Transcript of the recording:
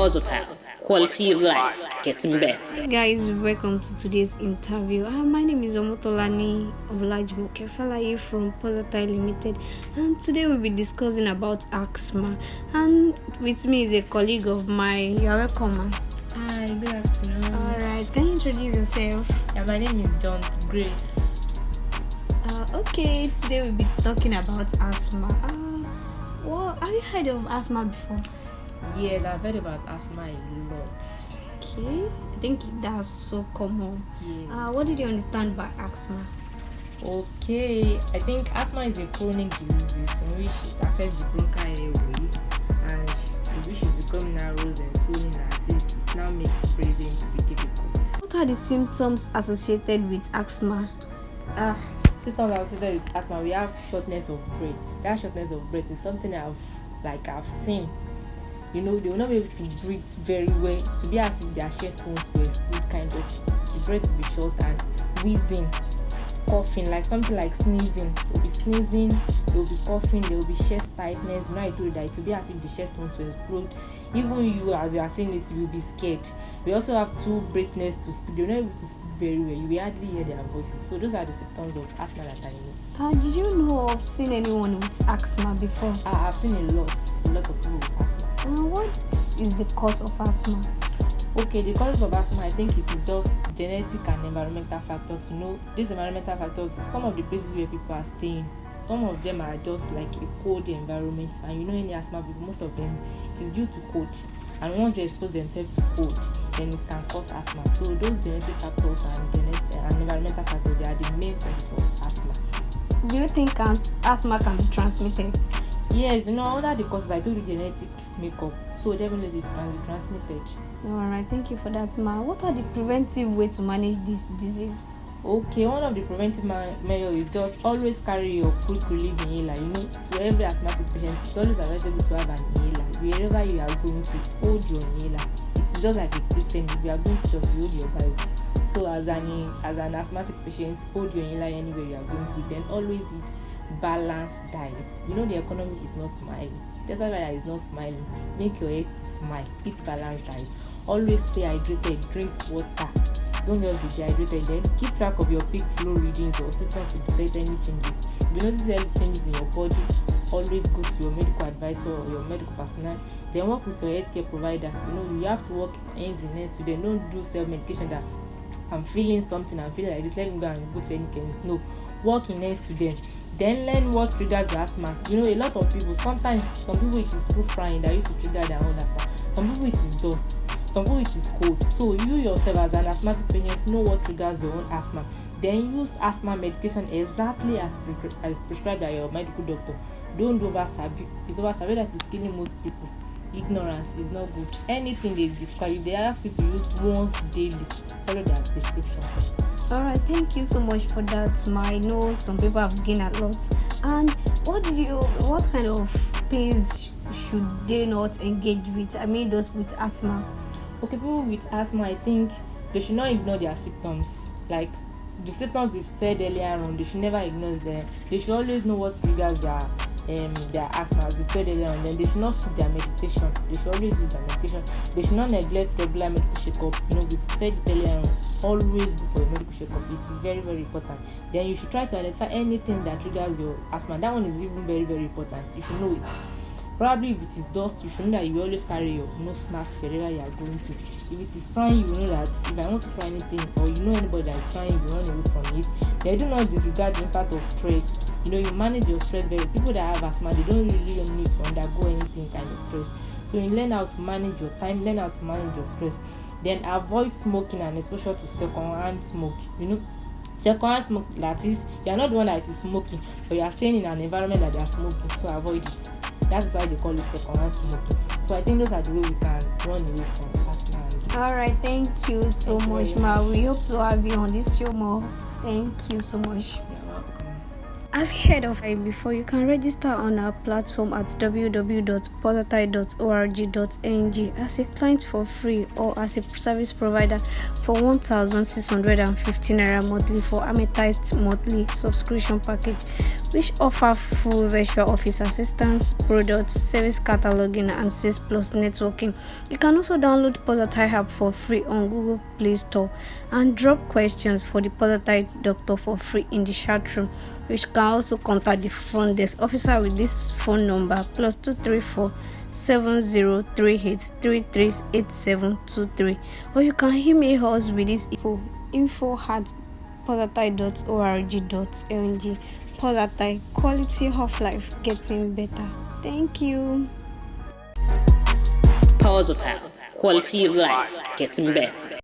versatile. Quality of life getting better. Hey guys, welcome to today's interview. My name is Omotolani Olajimoke Falaye from Posata Limited, and today we'll be discussing about asthma. And with me is a colleague of mine. You're welcome, man. Hi, good afternoon. Alright, can you introduce yourself? Yeah, my name is Dawn Grace. Okay, today we'll be talking about asthma. Well, have you heard of asthma before? Yes, I've heard about asthma a lot. Okay, I think that's so common. Yes. What did you understand by asthma? Okay, I think asthma is a chronic disease in which it affects the bronchial airways, and which is becoming narrows and swollen at this. It now makes breathing to be difficult. What are the symptoms associated with asthma? Symptoms associated with asthma, we have shortness of breath. That shortness of breath is something I've seen. You know, they will not be able to breathe very well. To be as if their chest wants to explode, kind of. The breath will be short and wheezing, coughing, like something like sneezing. They will be sneezing, they will be coughing, there will be chest tightness. You know, I told you that it will be as if the chest wants to explode. Even you, as you are saying it, you will be scared. We also have two breathness to speak. They're not able to speak very well. You will hardly hear their voices. So those are the symptoms of asthma that I know. Did you know of seen anyone with asthma before? I've seen a lot of people with asthma. What is the cause of asthma? Okay, the causes of asthma, I think it is just genetic and environmental factors. You know, these environmental factors, some of the places where people are staying, some of them are just like a cold environment. And you know, any asthma people, most of them, it is due to cold. And once they expose themselves to cold, then it can cause asthma. So those genetic factors and environmental factors, they are the main causes of asthma. Do you think asthma can be transmitted? Yes, you know, under the causes, I told you genetic makeup, so definitely it can be transmitted. Alright, thank you for that, ma. What are the preventive ways to manage this disease? Okay, one of the preventive measures is just always carry your quick relief inhaler. You know, to every asthmatic patient, it's always advisable to have an inhaler. Wherever you are going to, hold your inhaler. It's just like a Christian, if you are going to church, you hold your Bible. So as an asthmatic patient, hold your inhaler anywhere you are going to. Then always eat balanced diet. You know, the economy is not smiling. That's why it's not smiling. Make your head to smile. Eat balanced diet. Always stay hydrated. Drink water. Don't just be dehydrated. Then keep track of your peak flow readings or symptoms to detect any changes. If you notice any changes in your body, always go to your medical advisor or your medical personnel. Then work with your healthcare provider. You know, you have to work hands in hands to them. Don't do self-medication that I'm feeling something, I'm feeling like this, let me go and go to any chemist. No, work in hands to them. Then learn what triggers your asthma. You know, a lot of people, sometimes some people it is through frying that used to trigger their own asthma. Some people it is dust. Some people it is cold. So you yourself as an asthmatic patient know what triggers your own asthma. Then use asthma medication exactly as prescribed by your medical doctor. Don't oversabi. It's oversabi that is killing most people. Ignorance is not good. Anything they describe, if they ask you to use once daily, follow their prescription. Alright, thank you so much for that, ma. I know some people have gained a lot. And what kind of things should they not engage with? I mean, those with asthma. Okay, people with asthma, I think they should not ignore their symptoms. Like the symptoms we've said earlier on, they should never ignore them. They should always know what triggers their asthma, as we said earlier on. Then they should not skip their medication. They should always use their medication. They should not neglect regular medical checkup. You know, we've said it earlier on. Always go for a medical checkup. It is very, very important. Then you should try to identify anything that triggers your asthma. That one is even very, very important. You should know it. Probably if it is dust, you should know that you always carry your nose mask wherever you are going to. If it is frying, you know that if I want to fry anything, or you know anybody that is frying, you run away from it. They do not disregard the impact of stress. You know, you manage your stress very. People that have asthma, they don't really need to undergo anything kind of stress. So you learn how to manage your time, learn how to manage your stress. Then avoid smoking and exposure to secondhand smoke. You know, secondhand smoke, that is, you are not the one that is smoking, but you are staying in an environment that they are smoking, so avoid it. That is why they call it secondhand smoking. So I think those are the way we can run away from asthma. Alright, thank you so much, ma. We hope to have you on this show more. Thank you so much. You're welcome. Have you heard of it before? You can register on our platform at www.podatai.org.ng as a client for free or as a service provider for 1,615 naira monthly for amortized monthly subscription package, which offer full virtual office assistance, products, service cataloging, and sales plus networking. You can also download Podatai app for free on Google Play Store and drop questions for the Podatai doctor for free in the chat room, which can also contact the front desk officer with this phone number +234 7038338723, or you can email us with this info@podatai.org.ng. Podatai, quality of life getting better. Thank you. Podatai, quality of life getting better.